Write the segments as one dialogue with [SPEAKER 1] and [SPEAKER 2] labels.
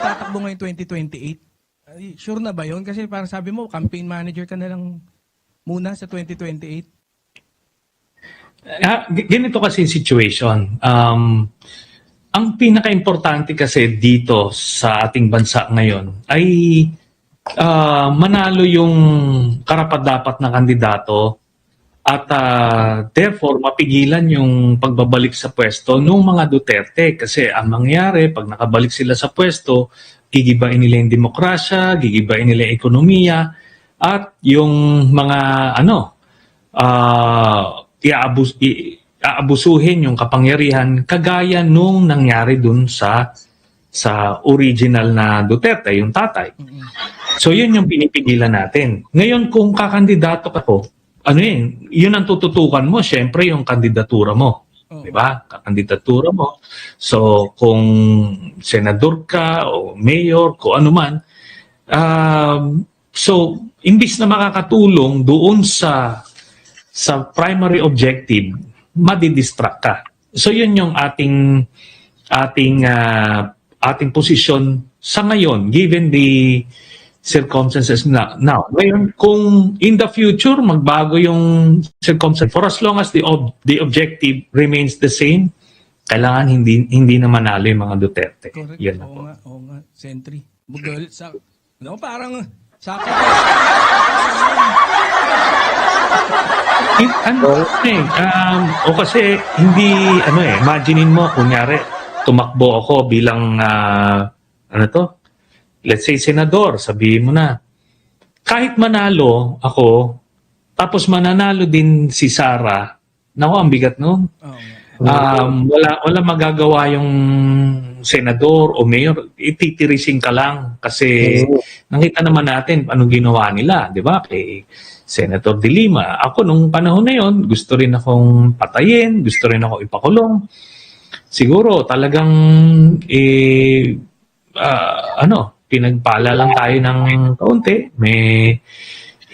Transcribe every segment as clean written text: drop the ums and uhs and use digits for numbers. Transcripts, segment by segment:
[SPEAKER 1] tatakbo ngayong 2028? Ay, sure na ba yun? Kasi parang sabi mo, campaign manager ka na lang muna sa 2028.
[SPEAKER 2] Ganito kasi yung situation. Ang pinaka-importante kasi dito sa ating bansa ngayon ay manalo yung karapat-dapat na kandidato at therefore mapigilan yung pagbabalik sa pwesto ng mga Duterte. Kasi ang mangyari, pag nakabalik sila sa pwesto, gigibain nila yung demokrasya, gigibain nila yung ekonomiya, at yung mga aabusuhin yung kapangyarihan kagaya nung nangyari dun sa original na Duterte, yung tatay. So yun yung pinipigilan natin. Ngayon kung kakandidato ka po, yun ang tututukan mo, syempre yung kandidatura mo. Di ba? Kakandidatura mo. So kung senador ka o mayor, kung ano man, so imbis na makakatulong doon sa primary objective, madidistract ka. So yun yung ating posisyon sa ngayon, given the circumstances now. Ngayon, kung in the future, magbago yung circumstances, for as long as the objective remains the same, kailangan hindi na manalo yung mga Duterte.
[SPEAKER 1] Correct.
[SPEAKER 2] Yan na
[SPEAKER 1] Oo
[SPEAKER 2] po.
[SPEAKER 1] nga. Sentry. Bugol. Parang sakit.
[SPEAKER 2] O kasi hindi imaginein mo kunyari tumakbo ako bilang let's say senador, sabihin mo na kahit manalo ako tapos mananalo din si Sara, nako ang bigat noon. Wala magagawa yung senador o mayor, ititirisin ka lang kasi nakita naman natin anong ginawa nila, di ba? Kay Senator De Lima. Ako nung panahon na yon, gusto rin akong patayin, gusto rin ako ipakulong. Siguro talagang pinagpala lang tayo ng kaunti. May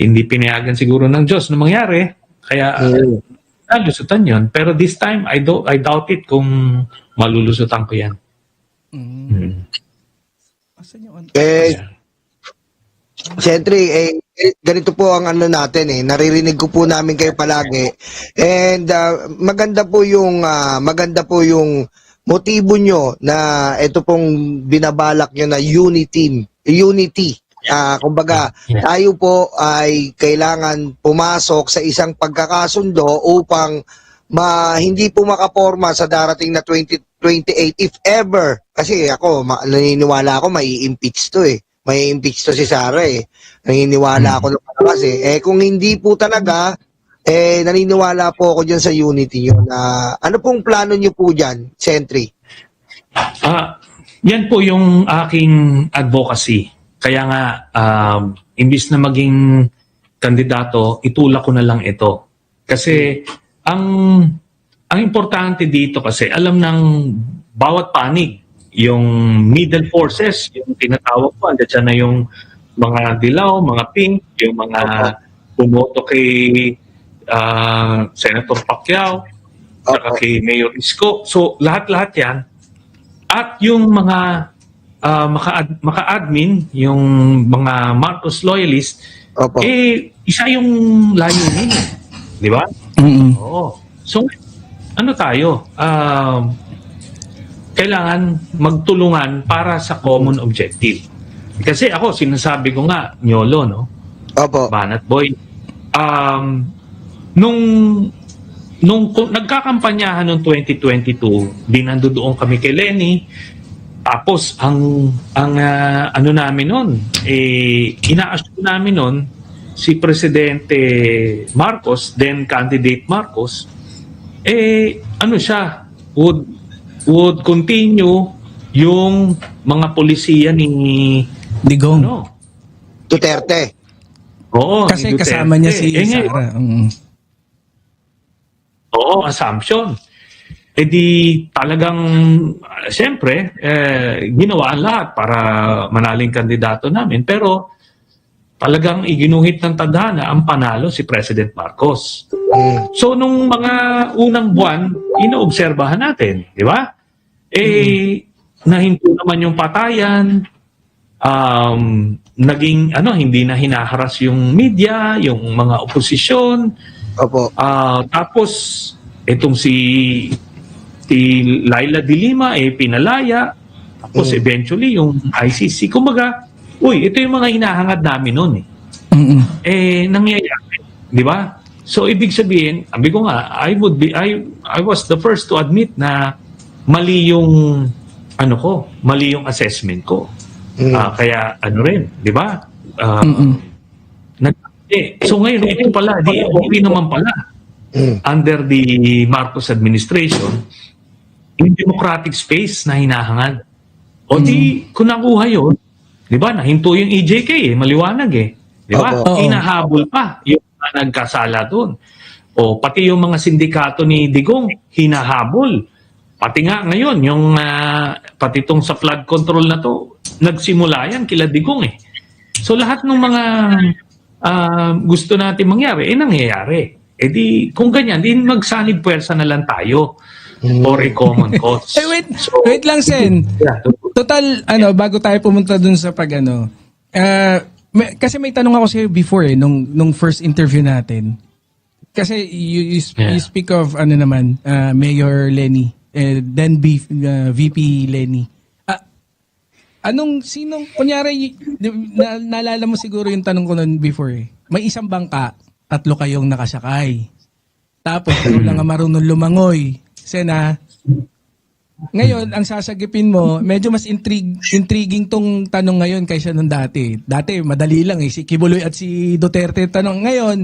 [SPEAKER 2] hindi pinayagan siguro ng Diyos na mangyari. Kaya nalusutan yon. Pero this time, I doubt it kung malulusutan ko yan.
[SPEAKER 3] Siyempre, ganito po ang natin naririnig ko po namin kayo palagi. And maganda po yung motibo nyo na ito pong binabalak nyo na unity. Kumbaga, tayo po ay kailangan pumasok sa isang pagkakasundo upang hindi po makaporma sa darating na 2028 if ever. Kasi ako, naniniwala ako may impeach to May impeach to si Sara Naniniwala ako na kasi. Kung hindi po talaga, naniniwala po ako dyan sa unity nyo. Ano pong plano nyo po dyan, Sentry?
[SPEAKER 2] Yan po yung aking advocacy. Kaya nga, imbis na maging kandidato, itulak ko na lang ito. Kasi ang importante dito kasi, alam ng bawat panig, yung middle forces, yung tinatawag ko, andyan na yung mga dilaw, mga pink, yung mga bumoto kay Senator Pacquiao, saka kay Mayor Isko. So, lahat-lahat yan. At yung mga maka-admin, yung mga Marcos loyalist, isa yung layunin. Di ba? Oo. So, tayo? Kailangan magtulungan para sa common objective. Kasi ako, sinasabi ko nga, Nyolo, no?
[SPEAKER 3] Opo.
[SPEAKER 2] Banat Boy. Nung nagkakampanyahan noong 2022, dinandoon kami kay Lenny. Tapos ang namin noon, ina-assume namin noon si Presidente Marcos, then candidate Marcos, siya would continue yung mga polisiya ni
[SPEAKER 1] Digong.
[SPEAKER 3] Duterte.
[SPEAKER 2] Oo,
[SPEAKER 1] Kasi
[SPEAKER 2] ni Duterte.
[SPEAKER 1] kasama niya si Sara.
[SPEAKER 2] Oo, assumption. Di talagang, siyempre, ginawa ang lahat para manaling kandidato namin. Pero talagang iginuhit ng tadhana ang panalo si President Marcos. So, nung mga unang buwan, inoobserbahan natin, di ba? Nahinto naman yung patayan, naging hindi na hinaharas yung media, yung mga oposisyon.
[SPEAKER 3] Opo.
[SPEAKER 2] Tapos itong si Laila de Lima pinalaya. Tapos eventually yung ICC, kumbaga, ito yung mga hinahangad namin noon nangyayari, di ba? So ibig sabihin, sabi ko nga, I was the first to admit na mali yung mali yung assessment ko. Kaya rin, di ba? So ngayon, ito pala, okay naman pala. Under the Marcos administration, yung democratic space na hinahangad. O di, kung nakuha yun, di ba, nahinto yung EJK maliwanag di ba? Hinahabol pa yung nagkasala doon. O pati yung mga sindikato ni Digong, hinahabol. Pati nga ngayon, yung pati itong sa flood control na to, nagsimula yan kila Digong So lahat ng mga gusto natin mangyari, nangyayari. Di, kung ganyan, di magsanib puwersa na lang tayo for a common cause.
[SPEAKER 1] Wait lang, Sen. Total, bago tayo pumunta dun sa kasi may tanong ako sa'yo before nung first interview natin. Kasi you speak of Mayor Lenny, then VP Lenny. Kunyari, naalala mo siguro yung tanong ko noon before May isang bangka, 3 kayong nakasakay. Tapos, lang ang marunong lumangoy. Sena, ngayon, ang sasagipin mo, medyo mas intriguing tong tanong ngayon kaysa nung dati. Dati, madali lang si Kibuloy at si Duterte tanong. Ngayon,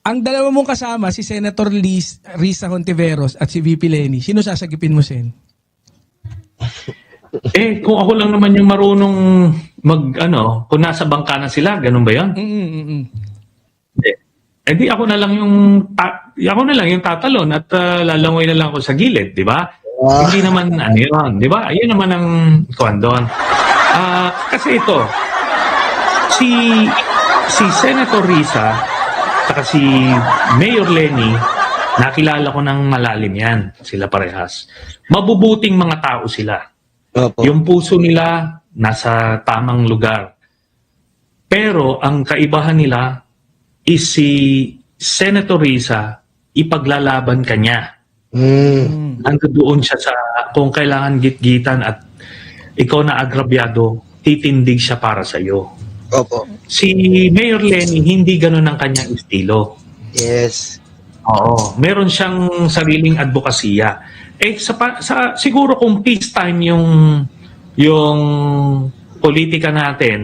[SPEAKER 1] ang dalawa mong kasama, si Senator Risa Hontiveros at si VP Lenny, sino sasagipin mo, Sen?
[SPEAKER 2] Kung ako lang naman yung marunong kung nasa bangka na sila, ganun ba yun? Di ako na lang yung tatalon at lalangoy na lang ako sa gilid, di ba? Hindi naman yun, di ba? Ayun naman ang kuwan doon. Kasi ito, si Senator Risa saka si Mayor Lenny, nakilala ko ng malalim yan, sila parehas. Mabubuting mga tao sila.
[SPEAKER 3] Opo.
[SPEAKER 2] Yung puso nila nasa tamang lugar. Pero ang kaibahan nila is si Senator Risa, ipaglalaban ka niya. Ando doon siya sa kung kailangan gitgitan at ikaw na agrabyado, titindig siya para sa iyo.
[SPEAKER 3] Opo.
[SPEAKER 2] Si Mayor Lenny, hindi ganun ang kanyang estilo.
[SPEAKER 3] Yes.
[SPEAKER 2] Oo, meron siyang sariling advokasya. Siguro kung peacetime yung politika natin,